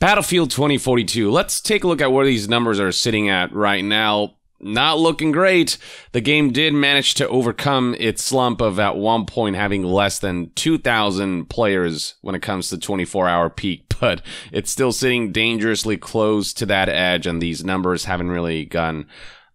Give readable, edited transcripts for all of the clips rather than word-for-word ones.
Battlefield 2042. Let's take a look at where these numbers are sitting at right now. Not looking great. The game did manage to overcome its slump of at one point having less than 2,000 players when it comes to 24-hour peak, but it's still sitting dangerously close to that edge, and these numbers haven't really gone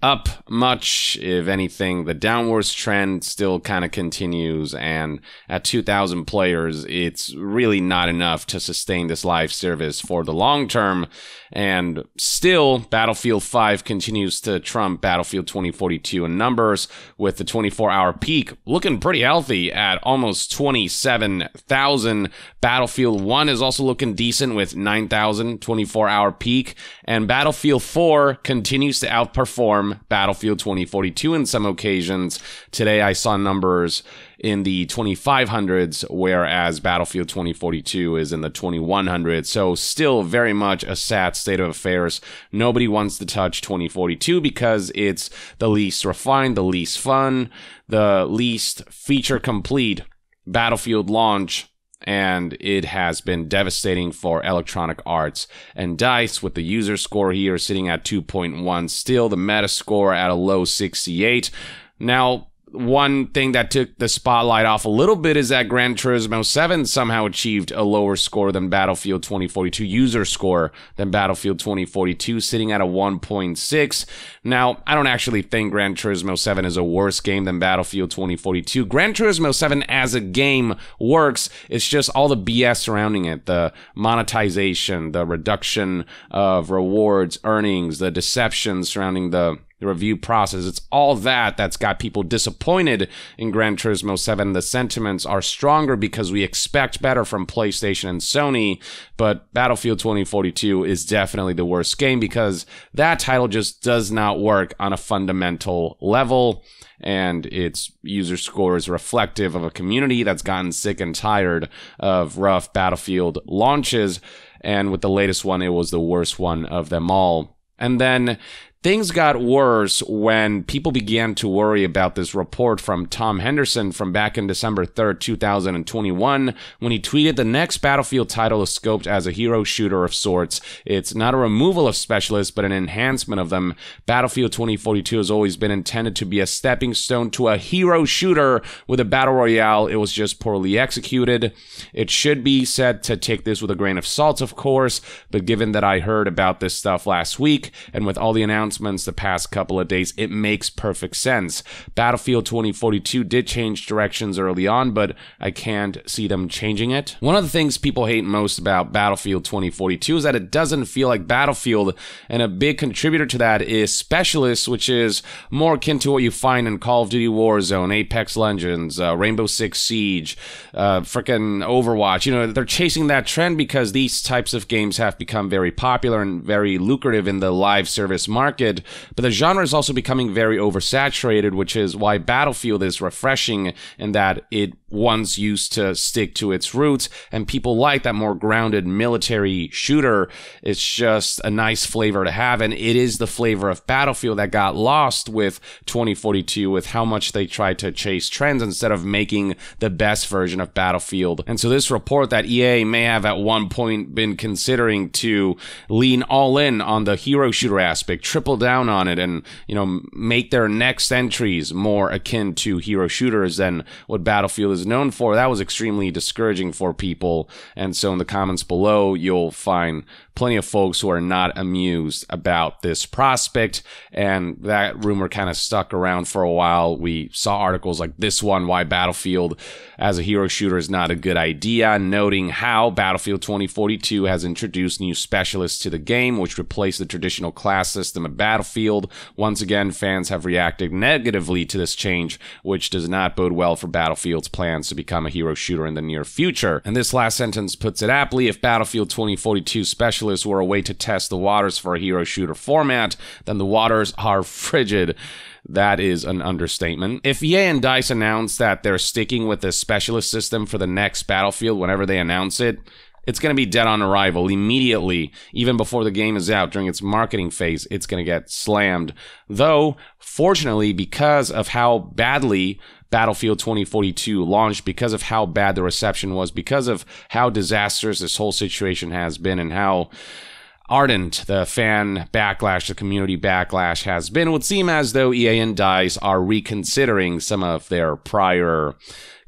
up much. If anything, the downwards trend still kind of continues, and at 2,000 players, it's really not enough to sustain this live service for the long term. And still, Battlefield 5 continues to trump Battlefield 2042 in numbers, with the 24-hour peak looking pretty healthy at almost 27,000. Battlefield 1 is also looking decent with 9,000 24-hour peak, and Battlefield 4 continues to outperform Battlefield 2042 in some occasions. Today I saw numbers in the 2500s, whereas Battlefield 2042 is in the 2100s. So still very much a sad state of affairs. Nobody wants to touch 2042 because it's the least refined, the least fun, the least feature complete Battlefield launch. And it has been devastating for Electronic Arts and DICE, with the user score here sitting at 2.1, still the meta score at a low 68. Now, one thing that took the spotlight off a little bit is that Gran Turismo 7 somehow achieved a lower score than Battlefield 2042, user score than Battlefield 2042, sitting at a 1.6. Now, I don't actually think Gran Turismo 7 is a worse game than Battlefield 2042. Gran Turismo 7 as a game works. It's just all the BS surrounding it, the monetization, the reduction of rewards, earnings, the deception surrounding the review process. It's all that that's got people disappointed in Gran Turismo 7. The sentiments are stronger because we expect better from PlayStation and Sony, but Battlefield 2042 is definitely the worst game because that title just does not work on a fundamental level, and its user score is reflective of a community that's gotten sick and tired of rough Battlefield launches, and with the latest one, it was the worst one of them all. And then things got worse when people began to worry about this report from Tom Henderson from back in December 3rd, 2021, when he tweeted the next Battlefield title is scoped as a hero shooter of sorts. It's not a removal of specialists, but an enhancement of them. Battlefield 2042 has always been intended to be a stepping stone to a hero shooter with a battle royale. It was just poorly executed. It should be said to take this with a grain of salt, of course, but given that I heard about this stuff last week, and with all the announcements the past couple of days, it makes perfect sense. Battlefield 2042 did change directions early on, but I can't see them changing it. One of the things people hate most about Battlefield 2042 is that it doesn't feel like Battlefield, and a big contributor to that is Specialists, which is more akin to what you find in Call of Duty Warzone, Apex Legends, Rainbow Six Siege, frickin' Overwatch. You know, they're chasing that trend because these types of games have become very popular and very lucrative in the live service market. But the genre is also becoming very oversaturated, which is why Battlefield is refreshing in that it once used to stick to its roots, and people like that more grounded military shooter. It's just a nice flavor to have, and it is the flavor of Battlefield that got lost with 2042, with how much they tried to chase trends instead of making the best version of Battlefield. And so this report that EA may have at one point been considering to lean all in on the hero shooter aspect, triple down on it, and, you know, make their next entries more akin to hero shooters than what Battlefield is known for, that was extremely discouraging for people. And so in the comments below, you'll find plenty of folks who are not amused about this prospect, and that rumor kind of stuck around for a while. We saw articles like this one, why Battlefield as a hero shooter is not a good idea, noting how Battlefield 2042 has introduced new specialists to the game, which replace the traditional class system of Battlefield. Once again, fans have reacted negatively to this change, which does not bode well for Battlefield's plans to become a hero shooter in the near future. And this last sentence puts it aptly: if Battlefield 2042 specialists were a way to test the waters for a hero shooter format, then the waters are frigid. That is an understatement. If EA and DICE announce that they're sticking with the specialist system for the next Battlefield whenever they announce it, it's going to be dead on arrival immediately. Even before the game is out, during its marketing phase, it's going to get slammed. Though, fortunately, because of how badly Battlefield 2042 launched, because of how bad the reception was, because of how disastrous this whole situation has been, and how ardent the fan backlash, the community backlash has been. It would seem as though EA and DICE are reconsidering some of their prior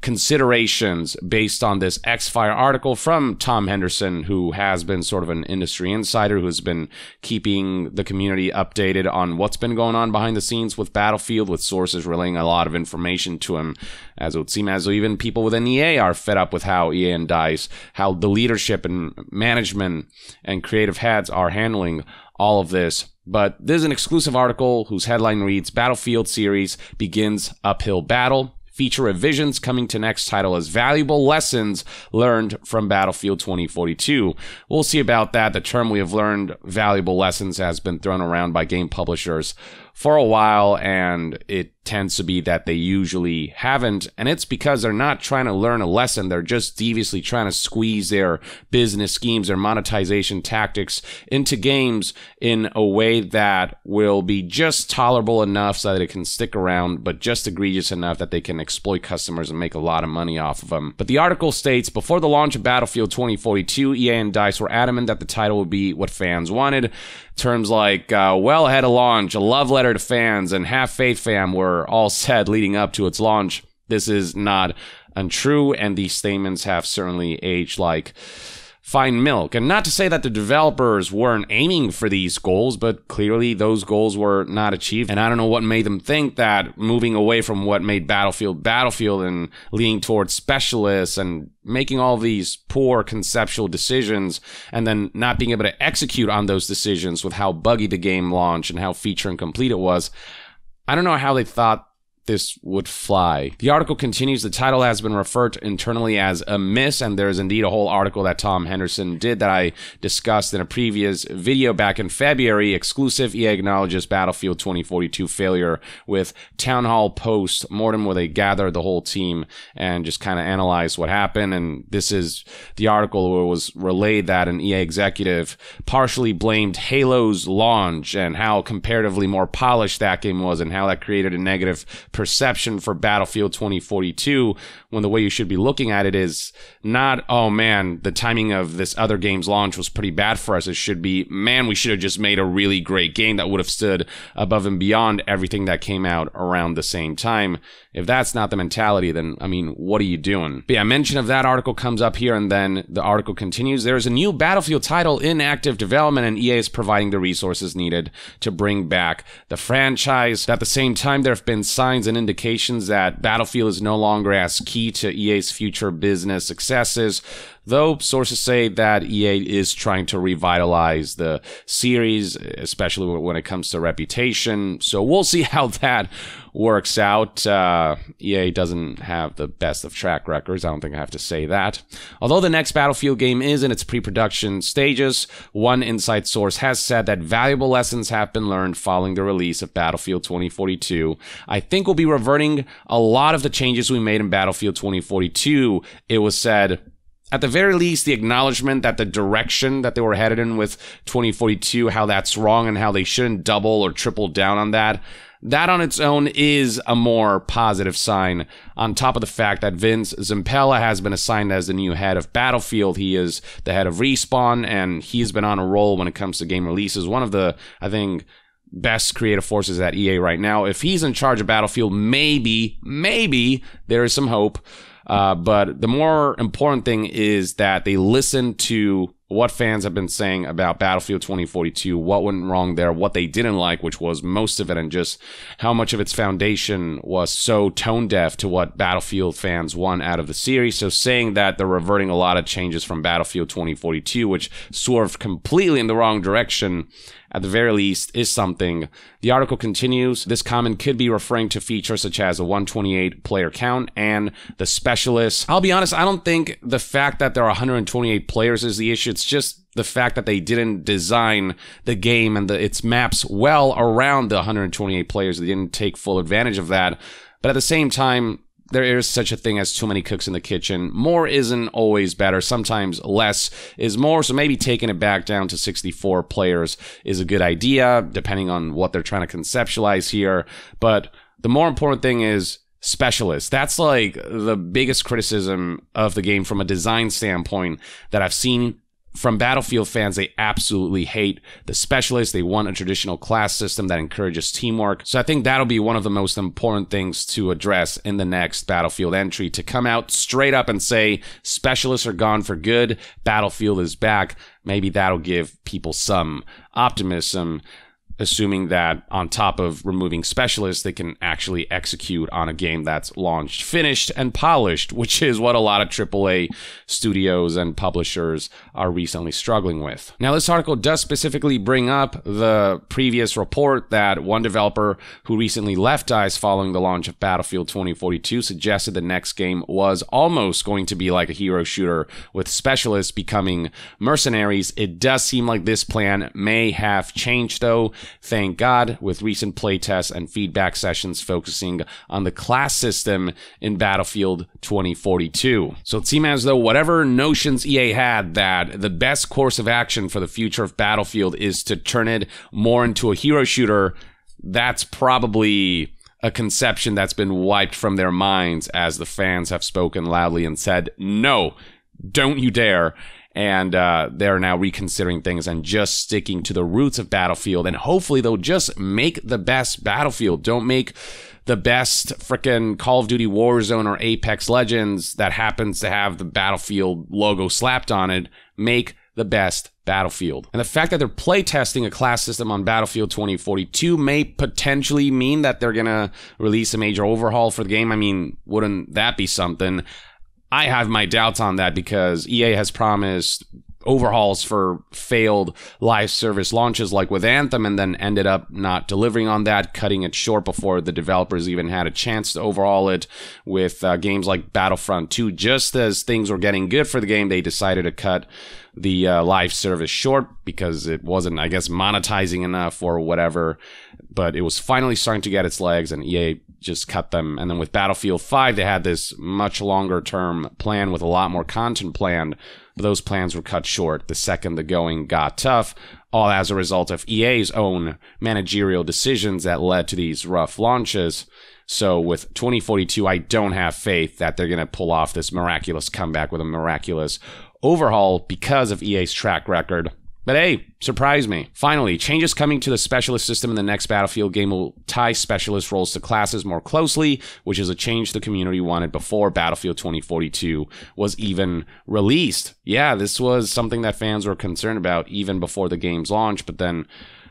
considerations based on this X-Fire article from Tom Henderson, who has been sort of an industry insider, who's been keeping the community updated on what's been going on behind the scenes with Battlefield, with sources relaying a lot of information to him, as it would seem as though even people within EA are fed up with how EA and DICE, how the leadership and management and creative heads are handling all of this. But this is an exclusive article whose headline reads, Battlefield series begins uphill battle. Feature revisions coming to next title as valuable lessons learned from Battlefield 2042. We'll see about that. The term we have learned, valuable lessons, has been thrown around by game publishers for a while, and it tends to be that they usually haven't, and it's because they're not trying to learn a lesson. They're just deviously trying to squeeze their business schemes, their monetization tactics into games in a way that will be just tolerable enough so that it can stick around, but just egregious enough that they can exploit customers and make a lot of money off of them. But the article states, before the launch of Battlefield 2042, EA and DICE were adamant that the title would be what fans wanted. Terms like well ahead of launch, a love letter to fans, and have faith fam were all said leading up to its launch. This is not untrue, and these statements have certainly aged like fine milk. And not to say that the developers weren't aiming for these goals, but clearly those goals were not achieved. And I don't know what made them think that moving away from what made Battlefield Battlefield and leaning towards specialists and making all these poor conceptual decisions and then not being able to execute on those decisions with how buggy the game launched and how feature incomplete it was. I don't know how they thought this would fly. The article continues, the title has been referred to internally as a miss, and there's indeed a whole article that Tom Henderson did that I discussed in a previous video back in February. Exclusive, EA acknowledges Battlefield 2042 failure with town hall post-mortem, where they gathered the whole team and just kind of analyzed what happened. And this is the article where it was relayed that an EA executive partially blamed Halo's launch and how comparatively more polished that game was, and how that created a negative perception for Battlefield 2042, when the way you should be looking at it is not, oh man, the timing of this other game's launch was pretty bad for us. It should be, man, we should have just made a really great game that would have stood above and beyond everything that came out around the same time. If that's not the mentality, then, I mean, what are you doing? But yeah, mention of that article comes up here, and then the article continues. There is a new Battlefield title in active development, and EA is providing the resources needed to bring back the franchise. At the same time, there have been signs and indications that Battlefield is no longer as key to EA's future business successes, though sources say that EA is trying to revitalize the series, especially when it comes to reputation. So we'll see how that works out. EA doesn't have the best of track records. I don't think I have to say that. Although the next Battlefield game is in its pre-production stages, one inside source has said that valuable lessons have been learned following the release of Battlefield 2042. I think we'll be reverting a lot of the changes we made in Battlefield 2042. It was said, at the very least, the acknowledgement that the direction that they were headed in with 2042, how that's wrong and how they shouldn't double or triple down on that. That on its own is a more positive sign, on top of the fact that Vince Zampella has been assigned as the new head of Battlefield. He is the head of Respawn, and he's been on a roll when it comes to game releases. One of the, I think, best creative forces at EA right now. If he's in charge of Battlefield, maybe there is some hope. But the more important thing is that they listen to what fans have been saying about Battlefield 2042, what went wrong there, what they didn't like, which was most of it, and just how much of its foundation was so tone deaf to what Battlefield fans want out of the series. So saying that they're reverting a lot of changes from Battlefield 2042, which swerved completely in the wrong direction, at the very least, is something. The article continues, this comment could be referring to features such as a 128 player count and the specialists. I'll be honest, I don't think the fact that there are 128 players is the issue. It's just the fact that they didn't design the game and its maps well around the 128 players. They didn't take full advantage of that. But at the same time, there is such a thing as too many cooks in the kitchen. More isn't always better. Sometimes less is more. So maybe taking it back down to 64 players is a good idea, depending on what they're trying to conceptualize here. But the more important thing is specialists. That's like the biggest criticism of the game from a design standpoint that I've seen from Battlefield fans. They absolutely hate the specialists. They want a traditional class system that encourages teamwork. So I think that'll be one of the most important things to address in the next Battlefield entry, to come out straight up and say specialists are gone for good, Battlefield is back. Maybe that'll give people some optimism, assuming that on top of removing specialists, they can actually execute on a game that's launched, finished, and polished, which is what a lot of AAA studios and publishers are recently struggling with. Now, this article does specifically bring up the previous report that one developer who recently left DICE following the launch of Battlefield 2042 suggested the next game was almost going to be like a hero shooter, with specialists becoming mercenaries. It does seem like this plan may have changed, though. Thank God, with recent playtests and feedback sessions focusing on the class system in Battlefield 2042. So it seemed as though whatever notions EA had that the best course of action for the future of Battlefield is to turn it more into a hero shooter, that's probably a conception that's been wiped from their minds, as the fans have spoken loudly and said, no, don't you dare. And they're now reconsidering things and just sticking to the roots of Battlefield. And hopefully they'll just make the best Battlefield. Don't make the best frickin' Call of Duty Warzone or Apex Legends that happens to have the Battlefield logo slapped on it. Make the best Battlefield. And the fact that they're playtesting a class system on Battlefield 2042 may potentially mean that they're gonna release a major overhaul for the game. I mean, wouldn't that be something? I have my doubts on that, because EA has promised overhauls for failed live service launches like with Anthem, and then ended up not delivering on that, cutting it short before the developers even had a chance to overhaul it. With games like Battlefront 2, just as things were getting good for the game, they decided to cut the live service short because it wasn't, I guess, monetizing enough or whatever. But it was finally starting to get its legs, and EA just cut them. And then with Battlefield 5, they had this much longer term plan with a lot more content planned, but those plans were cut short the second the going got tough, all as a result of EA's own managerial decisions that led to these rough launches. So with 2042, I don't have faith that they're going to pull off this miraculous comeback with a miraculous overhaul because of EA's track record. But hey, surprise me. Finally, changes coming to the specialist system in the next Battlefield game will tie specialist roles to classes more closely, which is a change the community wanted before Battlefield 2042 was even released. Yeah, this was something that fans were concerned about even before the game's launch, but then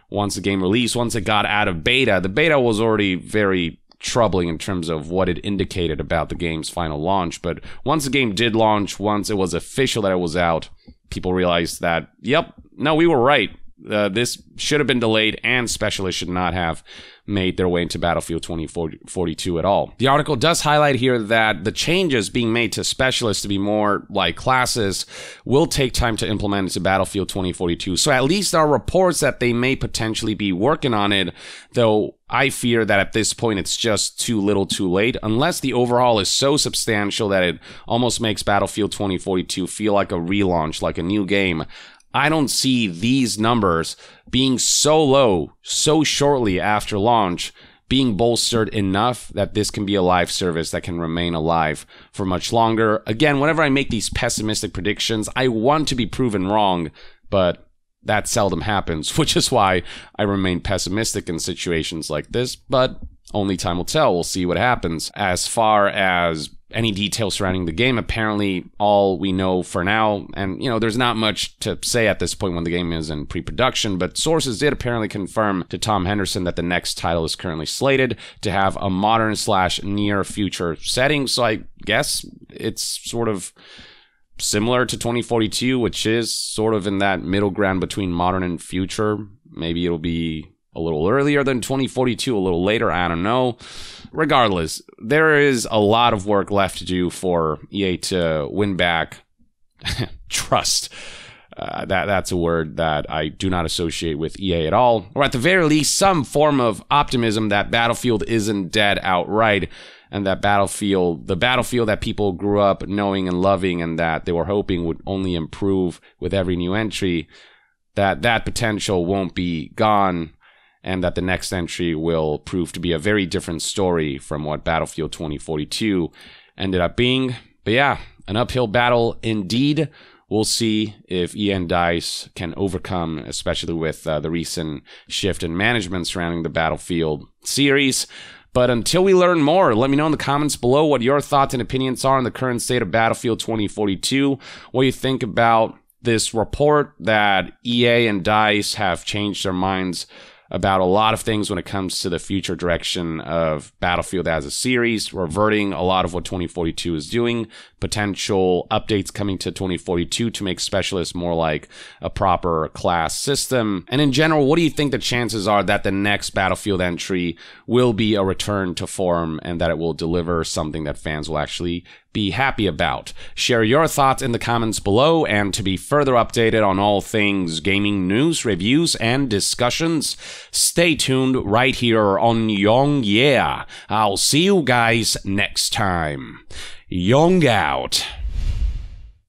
once the game released, once it got out of beta, the beta was already very troubling in terms of what it indicated about the game's final launch. But once the game did launch, once it was official that it was out, people realized that, yep, no, we were right. This should have been delayed, and specialists should not have made their way into Battlefield 2042 at all. The article does highlight here that the changes being made to specialists to be more like classes will take time to implement into Battlefield 2042. So at least there are reports that they may potentially be working on it, though I fear that at this point it's just too little too late, unless the overhaul is so substantial that it almost makes Battlefield 2042 feel like a relaunch, like a new game. I don't see these numbers being so low so shortly after launch being bolstered enough that this can be a live service that can remain alive for much longer. Again, whenever I make these pessimistic predictions, I want to be proven wrong, but that seldom happens, which is why I remain pessimistic in situations like this, but only time will tell. We'll see what happens. As far as any details surrounding the game, apparently all we know for now, and there's not much to say at this point when the game is in pre-production, but sources did apparently confirm to Tom Henderson that the next title is currently slated to have a modern/near future setting. So I guess it's sort of similar to 2042, which is sort of in that middle ground between modern and future. Maybe it'll be a little earlier than 2042, a little later, I don't know. Regardless, there is a lot of work left to do for EA to win back trust. That's a word that I do not associate with EA at all, or at the very least, some form of optimism that Battlefield isn't dead outright, and that the Battlefield that people grew up knowing and loving and that they were hoping would only improve with every new entry, that potential won't be gone. and that the next entry will prove to be a very different story from what Battlefield 2042 ended up being. But yeah, an uphill battle indeed. We'll see if EA and DICE can overcome, especially with the recent shift in management surrounding the Battlefield series. But until we learn more, let me know in the comments below what your thoughts and opinions are on the current state of Battlefield 2042. What you think about this report that EA and DICE have changed their minds about a lot of things when it comes to the future direction of Battlefield as a series, reverting a lot of what 2042 is doing, potential updates coming to 2042 to make Specialists more like a proper class system. And in general, what do you think the chances are that the next Battlefield entry will be a return to form and that it will deliver something that fans will actually be happy about? Share your thoughts in the comments below, and to be further updated on all things gaming news, reviews, and discussions, stay tuned right here on Young Yeah. I'll see you guys next time. Young out.